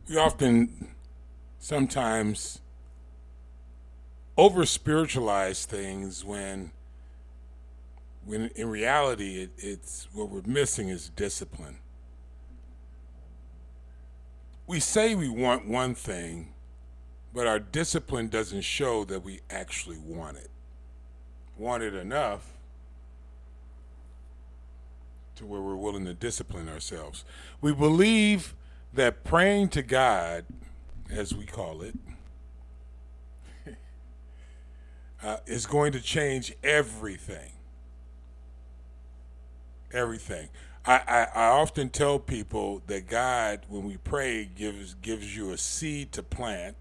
We often sometimes over spiritualize things when in reality it's what we're missing is discipline. We say we want one thing, but our discipline doesn't show that we actually want it enough to where we're willing to discipline ourselves. We believe that praying to God, as we call it, is going to change everything. Everything. I often tell people that God, when we pray, gives you a seed to plant,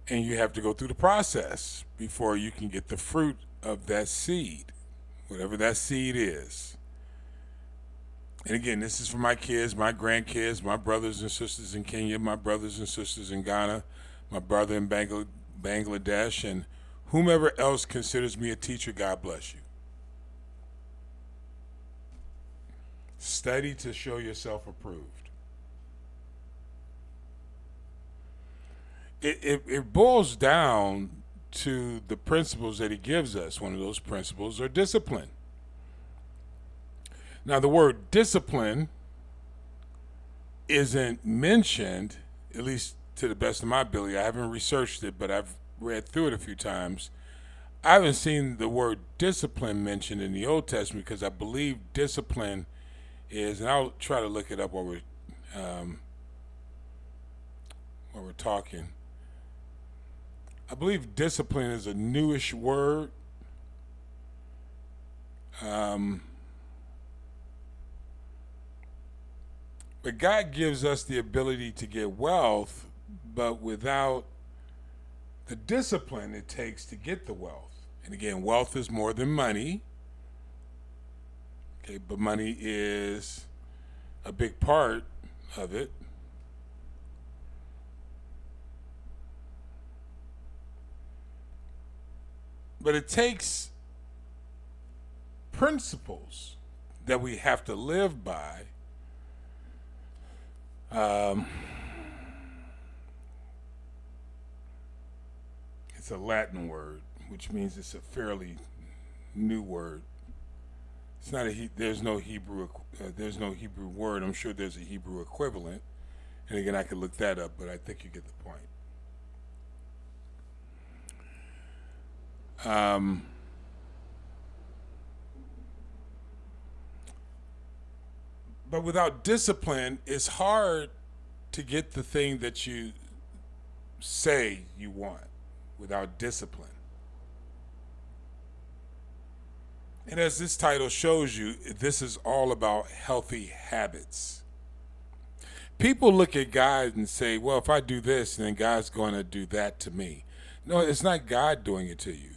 and you have to go through the process before you can get the fruit of that seed, whatever that seed is. And again, this is for my kids, my grandkids, my brothers and sisters in Kenya, my brothers and sisters in Ghana, my brother in Bangladesh, and whomever else considers me a teacher. God bless you. Study to show yourself approved. It boils down to the principles that he gives us. One of those principles are discipline. Now, the word discipline isn't mentioned, at least to the best of my ability. I haven't researched it, but I've read through it a few times. I haven't seen the word discipline mentioned in the Old Testament because I believe discipline is, and I'll try to look it up while we're talking. I believe discipline is a newish word. But God gives us the ability to get wealth, but without the discipline it takes to get the wealth. And again, wealth is more than money. Okay, but money is a big part of it. But it takes principles that we have to live by. It's a Latin word, which means it's a fairly new word. It's not a there's no Hebrew word. I'm sure there's a Hebrew equivalent, and again I could look that up, but I think you get the point. But without discipline, it's hard to get the thing that you say you want without discipline. And as this title shows you, this is all about healthy habits. People look at God and say, well, if I do this, then God's going to do that to me. No, it's not God doing it to you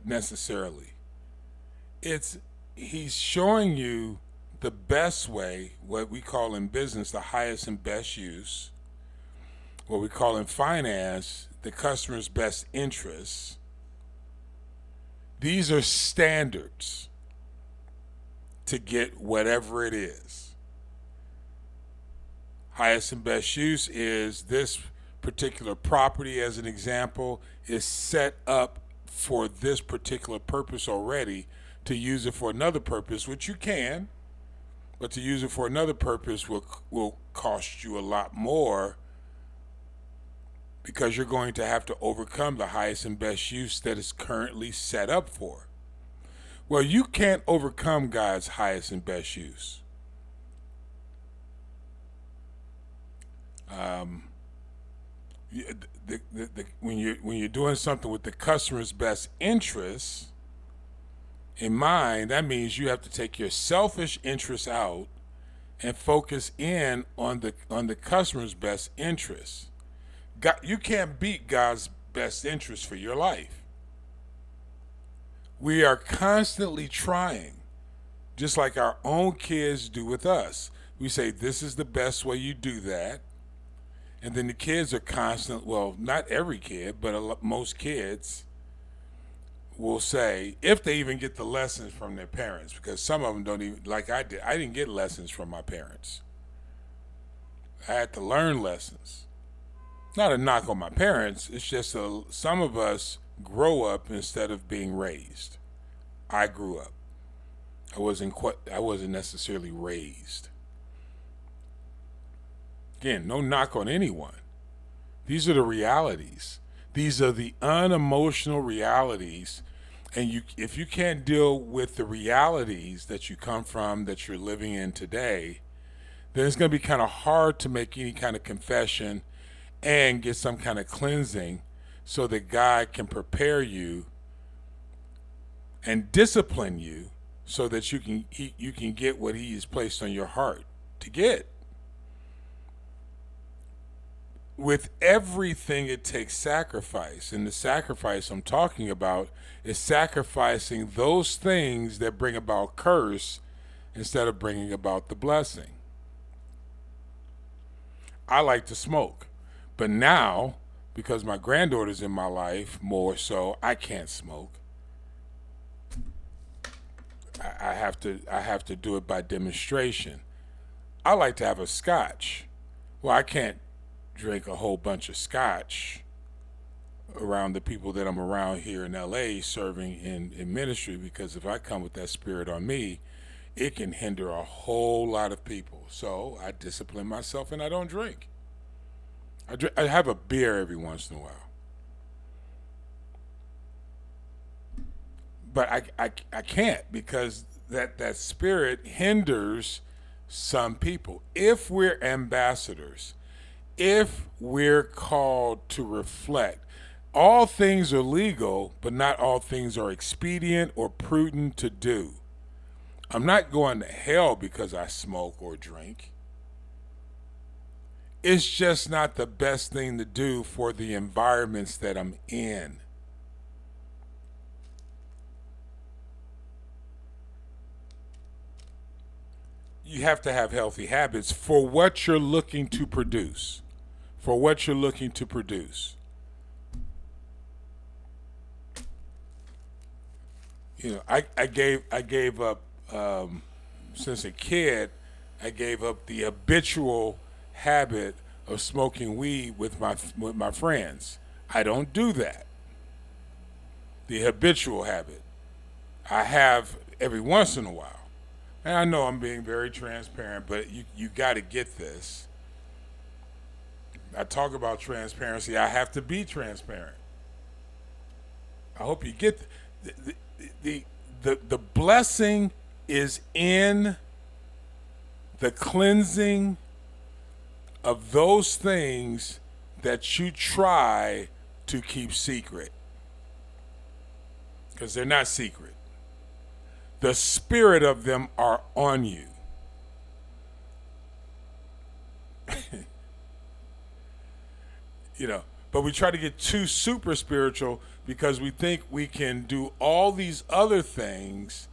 necessarily. He's showing you the best way, what we call in business the highest and best use, what we call in finance the customer's best interests. These are standards to get whatever it is. Highest and best use is this particular property, as an example, is set up for this particular purpose already. To use it for another purpose, which you can, but to use it for another purpose will cost you a lot more, because you're going to have to overcome the highest and best use that is currently set up for. Well, you can't overcome God's highest and best use. When you're doing something with the customer's best interests in mind, that means you have to take your selfish interests out and focus in on the customer's best interests. God, you can't beat God's best interest for your life. We are constantly trying, just like our own kids do with us. We say, this is the best way you do that. And then the kids are constant, well, not every kid, but most kids will say, if they even get the lessons from their parents, because some of them don't even, like I did. I didn't get lessons from my parents. I had to learn lessons. Not a knock on my parents. It's just some of us grow up instead of being raised. I grew up. I wasn't necessarily raised. Again, no knock on anyone. These are the realities. These are the unemotional realities. And if you can't deal with the realities that you come from, that you're living in today, then it's going to be kind of hard to make any kind of confession and get some kind of cleansing so that God can prepare you and discipline you so that you can get what he has placed on your heart to get. With everything, it takes sacrifice. And the sacrifice I'm talking about is sacrificing those things that bring about curse instead of bringing about the blessing. I like to smoke, but now, because my granddaughter's in my life more so, I can't smoke. I have to do it by demonstration. I like to have a scotch. Well, I can't drink a whole bunch of scotch around the people that I'm around here in LA serving in ministry, because if I come with that spirit on me, it can hinder a whole lot of people. So I discipline myself and I don't drink. I have a beer every once in a while. But I can't, because that spirit hinders some people. If we're ambassadors, if we're called to reflect, all things are legal, but not all things are expedient or prudent to do. I'm not going to hell because I smoke or drink. It's just not the best thing to do for the environments that I'm in. You have to have healthy habits for what you're looking to produce. For what you're looking to produce. You know, I gave up since a kid. I gave up the habitual habit of smoking weed with my friends. I don't do that. The habitual habit I have every once in a while. And I know I'm being very transparent, but you got to get this. I talk about transparency. I have to be transparent. I hope you get the blessing is in the cleansing of those things that you try to keep secret, because they're not secret. The spirit of them are on you. You know, but we try to get too super spiritual because we think we can do all these other things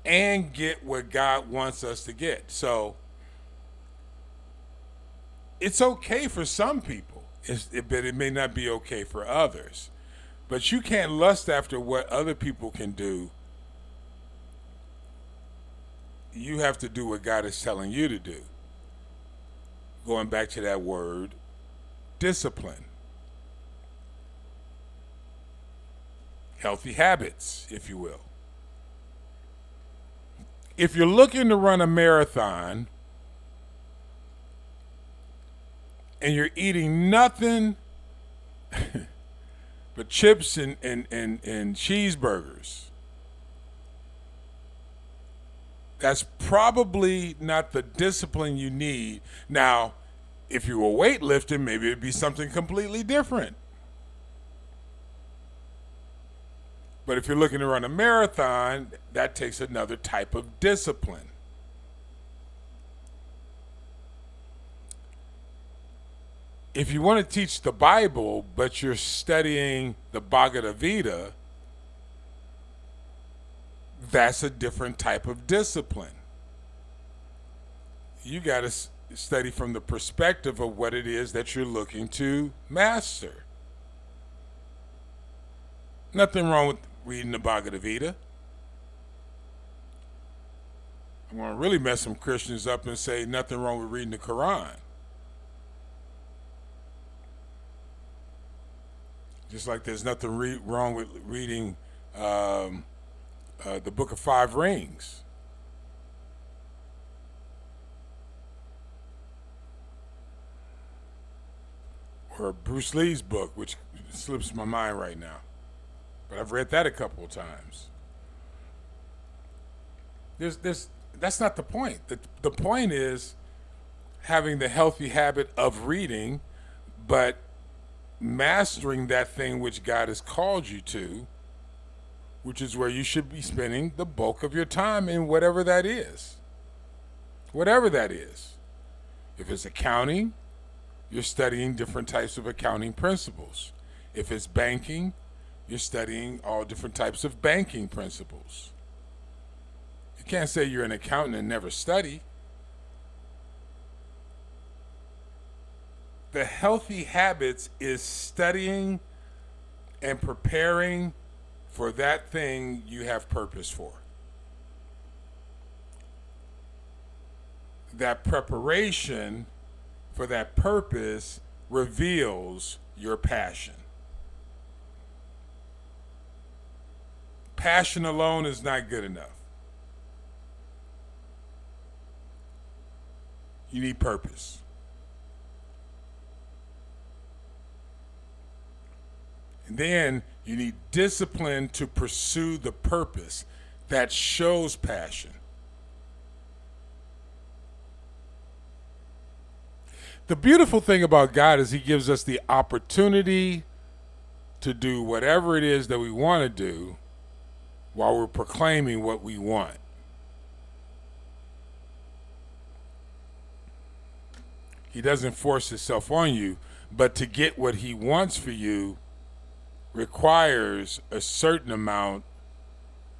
and get what God wants us to get. So it's okay for some people, but it may not be okay for others. But you can't lust after what other people can do. You have to do what God is telling you to do. Going back to that word, discipline. Healthy habits, if you will. If you're looking to run a marathon and you're eating nothing but chips and cheeseburgers, that's probably not the discipline you need. Now, if you were weightlifting, maybe it'd be something completely different. But if you're looking to run a marathon, that takes another type of discipline. If you want to teach the Bible, but you're studying the Bhagavad Gita, that's a different type of discipline. You got to study from the perspective of what it is that you're looking to master. Nothing wrong with reading the Bhagavad Gita. I'm going to really mess some Christians up and say nothing wrong with reading the Quran. Just like there's nothing wrong with reading the Book of Five Rings. Or Bruce Lee's book, which slips my mind right now. But I've read that a couple of times. That's not the point. The point is having the healthy habit of reading, but mastering that thing which God has called you to, which is where you should be spending the bulk of your time in whatever that is. Whatever that is. If it's accounting, you're studying different types of accounting principles. If it's banking, you're studying all different types of banking principles. You can't say you're an accountant and never study. The healthy habits is studying and preparing for that thing you have purpose for. That preparation for that purpose reveals your passion. Passion alone is not good enough. You need purpose. And then you need discipline to pursue the purpose that shows passion. The beautiful thing about God is He gives us the opportunity to do whatever it is that we want to do while we're proclaiming what we want. He doesn't force Himself on you, but to get what He wants for you requires a certain amount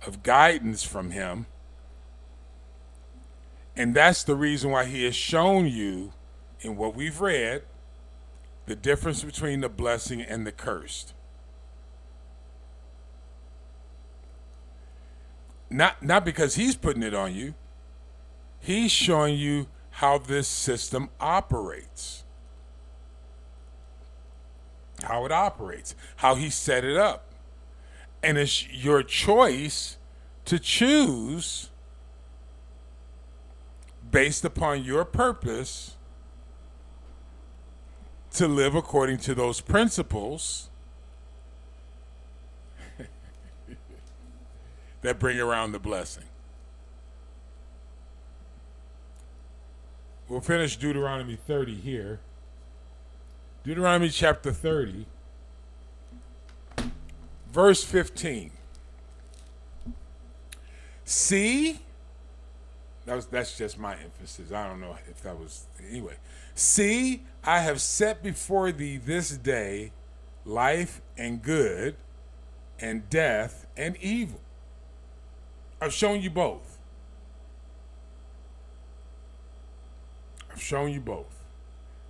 of guidance from Him. And that's the reason why He has shown you in what we've read the difference between the blessing and the cursed. Not because He's putting it on you. He's showing you how this system operates. How it operates. How He set it up. And it's your choice to choose based upon your purpose to live according to those principles that bring around the blessing. We'll finish Deuteronomy 30 here. Deuteronomy chapter 30, verse 15. See, that's just my emphasis. I don't know if that was, anyway. See, I have set before thee this day life and good, and death and evil. I've shown you both. I've shown you both.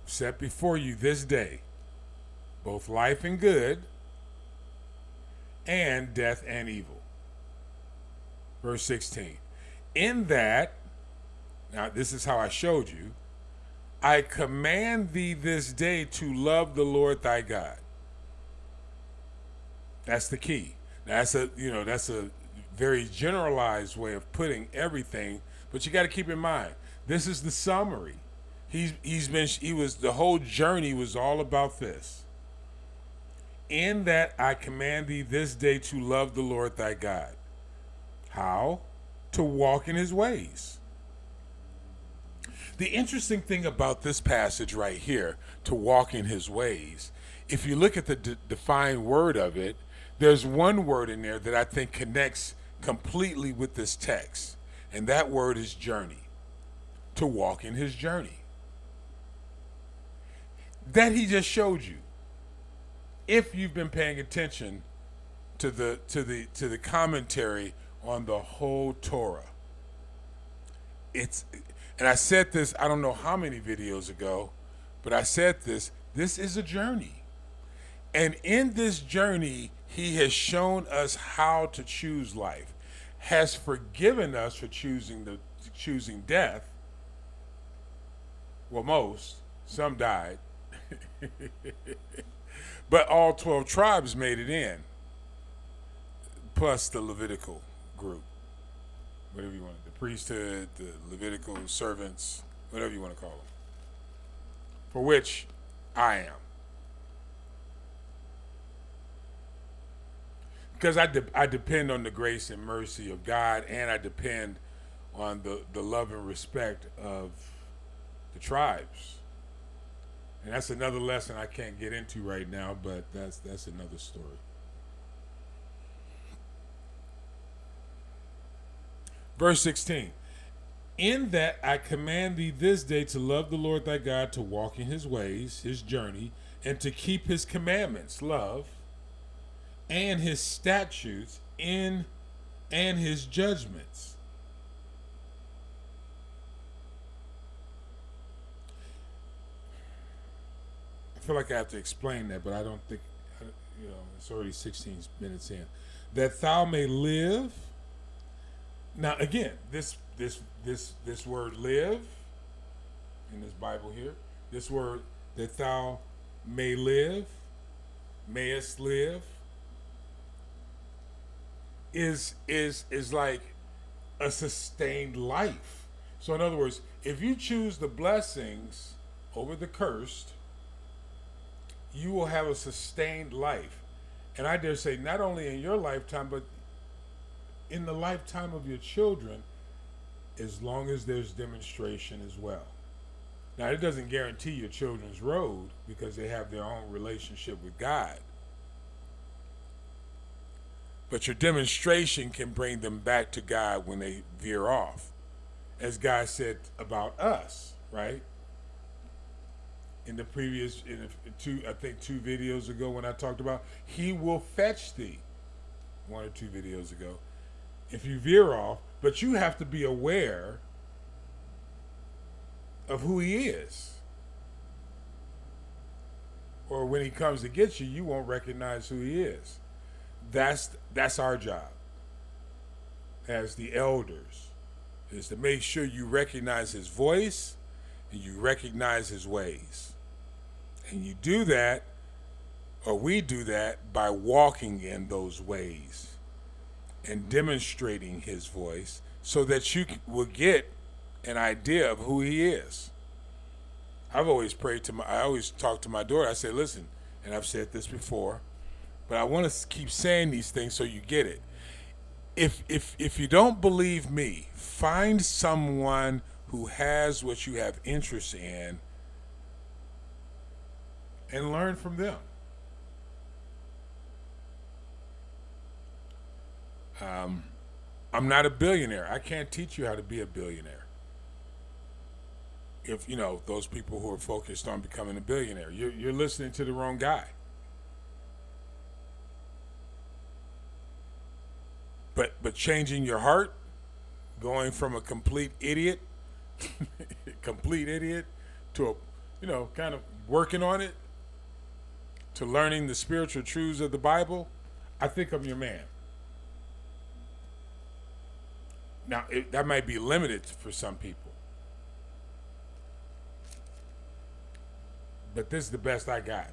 Set before you this day both life and good, and death and evil. Verse 16. In that, now this is how I showed you, I command thee this day to love the Lord thy God. That's the key. That's a very generalized way of putting everything, but you got to keep in mind, this is the summary. The whole journey was all about this. In that I command thee this day to love the Lord thy God. How? To walk in His ways. The interesting thing about this passage right here, to walk in His ways, if you look at the defined word of it, there's one word in there that I think connects completely with this text, and that word is journey. To walk in His journey. That He just showed you. If you've been paying attention to the commentary on the whole Torah. And I said this, I don't know how many videos ago, but I said this is a journey. And in this journey, He has shown us how to choose life, has forgiven us for choosing choosing death. Well, most. Some died. But all 12 tribes made it in, plus the Levitical group. Whatever you want. The priesthood, the Levitical servants, whatever you want to call them. For which I am. Because I depend on the grace and mercy of God, and I depend on the love and respect of the tribes. And that's another lesson I can't get into right now, but that's another story. Verse 16. In that I command thee this day to love the Lord thy God, to walk in his ways, his journey, and to keep his commandments, love, and his statutes, and his judgments. I feel like I have to explain that, but I don't think, it's already 16 minutes in. That thou may live. Now again, this word live in this Bible here, this word that thou may live, mayest live, is like a sustained life. So in other words, if you choose the blessings over the cursed, you will have a sustained life. And I dare say, not only in your lifetime, but in the lifetime of your children, as long as there's demonstration as well. Now, it doesn't guarantee your children's road because they have their own relationship with God. But your demonstration can bring them back to God when they veer off. As God said about us, right? In the previous, two videos ago when I talked about, he will fetch thee, 1 or 2 videos ago, if you veer off, but you have to be aware of who he is. Or when he comes to get you, you won't recognize who he is. That's our job as the elders, is to make sure you recognize his voice and you recognize his ways. And you do that, or we do that, by walking in those ways and demonstrating his voice so that you will get an idea of who he is. I've always I always talk to my daughter. I say, listen, and I've said this before, but I want to keep saying these things so you get it. If you don't believe me, find someone who has what you have interest in and learn from them. I'm not a billionaire. I can't teach you how to be a billionaire. If those people who are focused on becoming a billionaire, you're listening to the wrong guy. But changing your heart, going from a complete idiot to a, kind of working on it, to learning the spiritual truths of the Bible, I think I'm your man. Now, that might be limited for some people. But this is the best I got.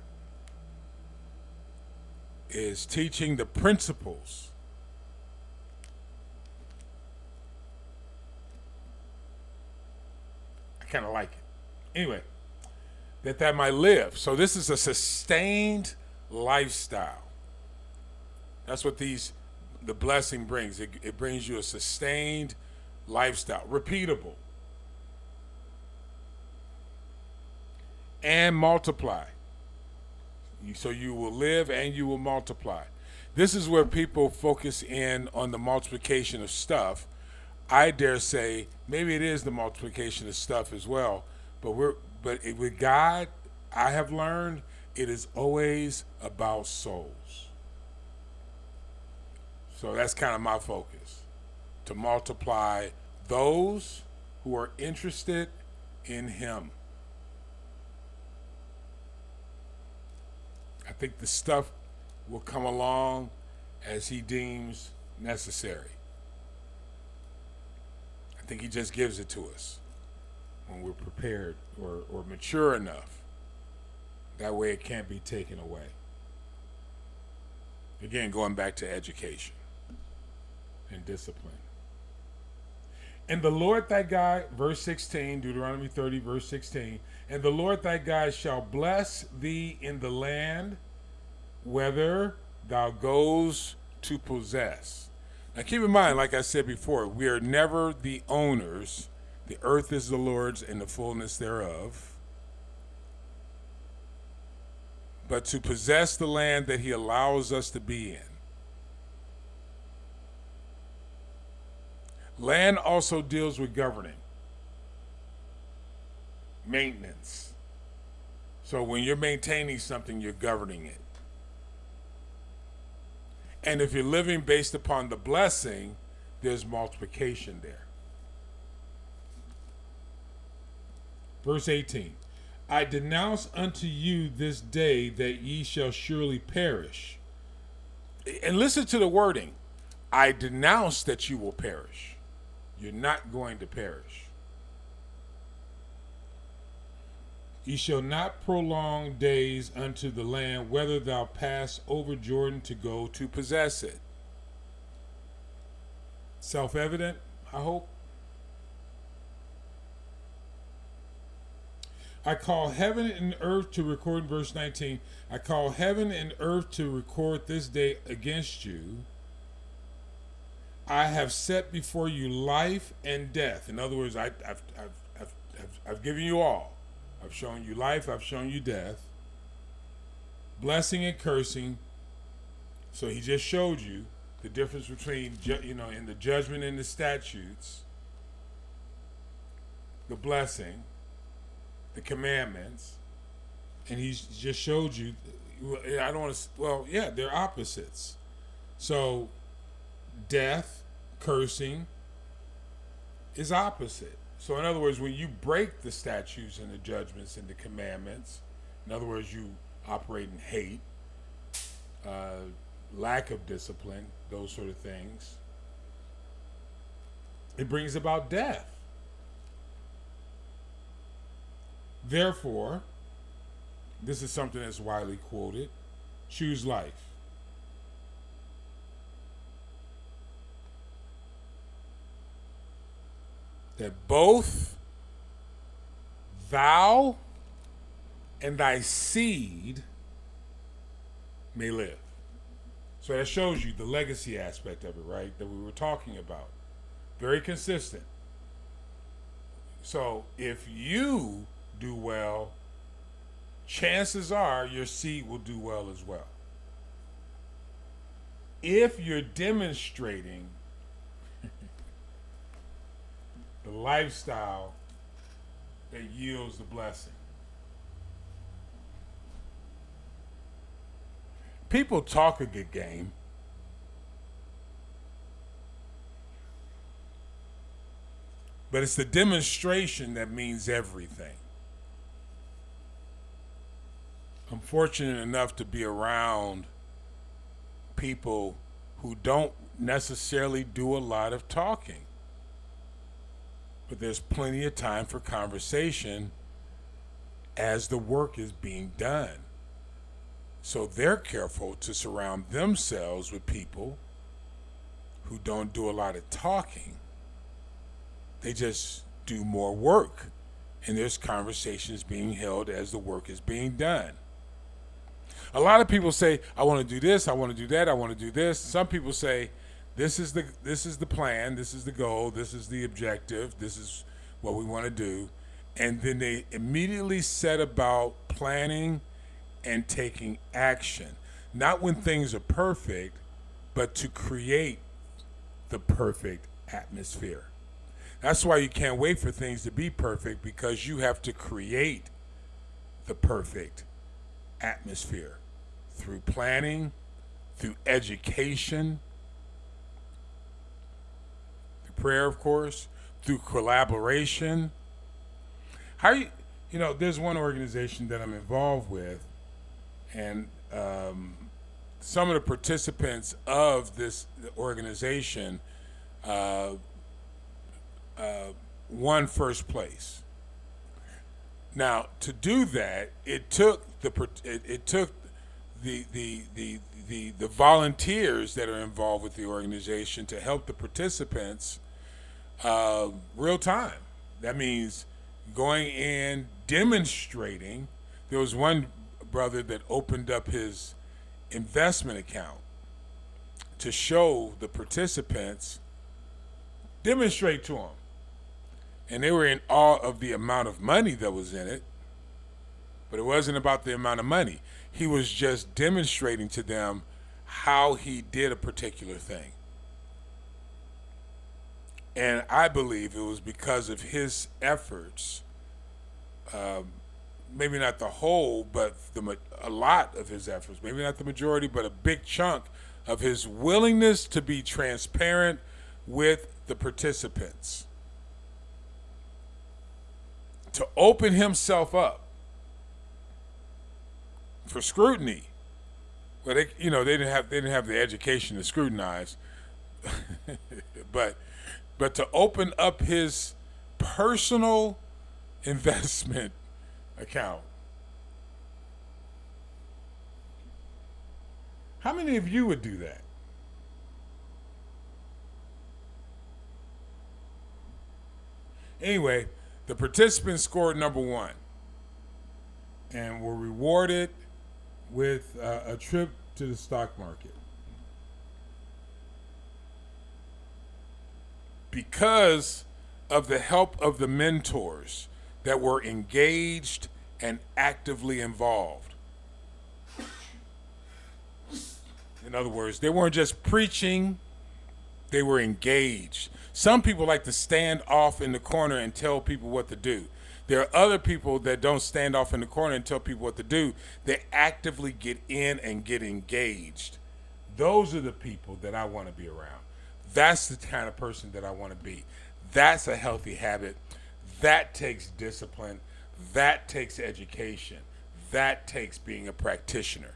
Is teaching the principles kind of like it. Anyway, that might live. So this is a sustained lifestyle. That's what the blessing brings. It brings you a sustained lifestyle, repeatable, and multiply. So you will live and you will multiply. This is where people focus in on the multiplication of stuff. I dare say maybe it is the multiplication of stuff as well, but with God, I have learned it is always about souls. So that's kind of my focus, to multiply those who are interested in him. I think the stuff will come along as he deems necessary. I think he just gives it to us when we're prepared or mature enough. That way it can't be taken away. Again, going back to education and discipline. And the Lord thy God, verse 16, Deuteronomy 30, verse 16, and the Lord thy God shall bless thee in the land whether thou goes to possess. Now keep in mind, like I said before, we are never the owners. The earth is the Lord's and the fullness thereof. But to possess the land that he allows us to be in. Land also deals with governing, maintenance. So when you're maintaining something, you're governing it. And if you're living based upon the blessing, there's multiplication there. Verse 18, I denounce unto you this day that ye shall surely perish. And listen to the wording. I denounce that you will perish. You're not going to perish. Ye shall not prolong days unto the land, whether thou pass over Jordan to go to possess it. Self-evident, I hope. I call heaven and earth to record, verse 19, I call heaven and earth to record this day against you. I have set before you life and death. In other words, I've given you all. I've shown you life, I've shown you death, blessing and cursing. So he just showed you the difference between, in the judgment and the statutes, the blessing, the commandments, and he's just showed you, they're opposites. So death, cursing is opposite. So in other words, when you break the statutes and the judgments and the commandments, in other words, you operate in hate, lack of discipline, those sort of things, it brings about death. Therefore, this is something that's widely quoted, choose life. That both thou and thy seed may live. So that shows you the legacy aspect of it, right? That we were talking about. Very consistent. So if you do well, chances are your seed will do well as well. If you're demonstrating the lifestyle that yields the blessing. People talk a good game. But it's the demonstration that means everything. I'm fortunate enough to be around people who don't necessarily do a lot of talking. But there's plenty of time for conversation as the work is being done. So they're careful to surround themselves with people who don't do a lot of talking. They just do more work. And there's conversations being held as the work is being done. A lot of people say, I want to do this, I want to do that, I want to do this. Some people say, this is the plan, this is the goal, this is the objective, this is what we want to do. And then they immediately set about planning and taking action. Not when things are perfect, but to create the perfect atmosphere. That's why you can't wait for things to be perfect, because you have to create the perfect atmosphere through planning, through education, prayer, of course, through collaboration. There's one organization that I'm involved with, and some of the participants of this organization won first place. Now, to do that, it took the volunteers that are involved with the organization to help the participants real time. That means going in, demonstrating. There was one brother that opened up his investment account to show the participants, demonstrate to them. And they were in awe of the amount of money that was in it, but it wasn't about the amount of money. He was just demonstrating to them how he did a particular thing. And I believe it was because of his efforts, maybe not the whole, but a lot of his efforts, maybe not the majority, but a big chunk of his willingness to be transparent with the participants, to open himself up for scrutiny. Well, they didn't have the education to scrutinize, but to open up his personal investment account. How many of you would do that? Anyway, the participants scored number 1 and were rewarded with a trip to the stock market. Because of the help of the mentors that were engaged and actively involved. In other words, they weren't just preaching, they were engaged. Some people like to stand off in the corner and tell people what to do. There are other people that don't stand off in the corner and tell people what to do. They actively get in and get engaged. Those are the people that I want to be around. That's the kind of person that I want to be. That's a healthy habit. That takes discipline. That takes education. That takes being a practitioner.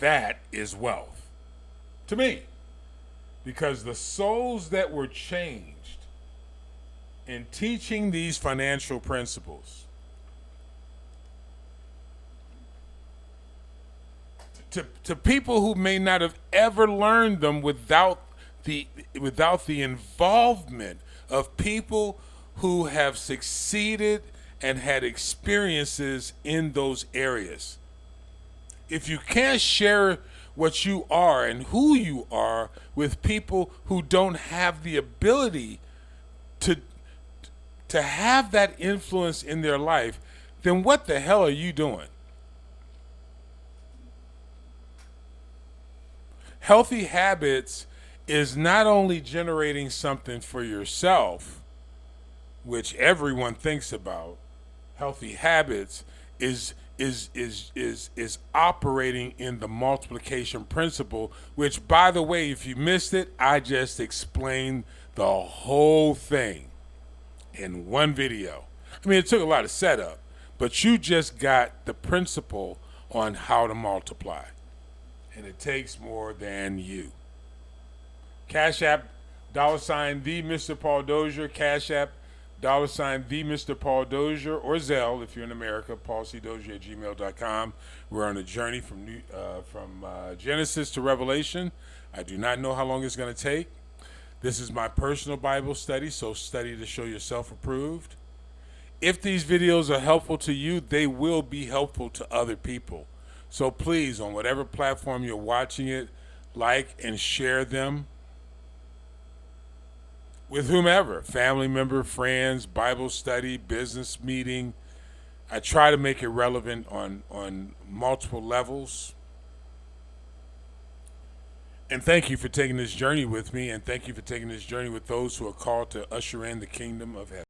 That is wealth to me, because the souls that were changed in teaching these financial principles to people who may not have ever learned them without the involvement of people who have succeeded and had experiences in those areas. If you can't share what you are and who you are with people who don't have the ability to have that influence in their life, then what the hell are you doing? Healthy habits is not only generating something for yourself, which everyone thinks about. Healthy habits is operating in the multiplication principle, which, by the way, if you missed it, I just explained the whole thing in one video. I mean, it took a lot of setup, but you just got the principle on how to multiply. And it takes more than you. CashApp $TheMrPaulDozier, CashApp $TheMrPaulDozier, or Zelle if you're in America, paulcdozier@gmail.com. We're on a journey from Genesis to Revelation. I do not know how long it's going to take. This is my personal Bible study, so study to show yourself approved. If these videos are helpful to you, they will be helpful to other people. So please, on whatever platform you're watching it, like and share them with whomever, family member, friends, Bible study, business meeting. I try to make it relevant on multiple levels. And thank you for taking this journey with me, and thank you for taking this journey with those who are called to usher in the kingdom of heaven.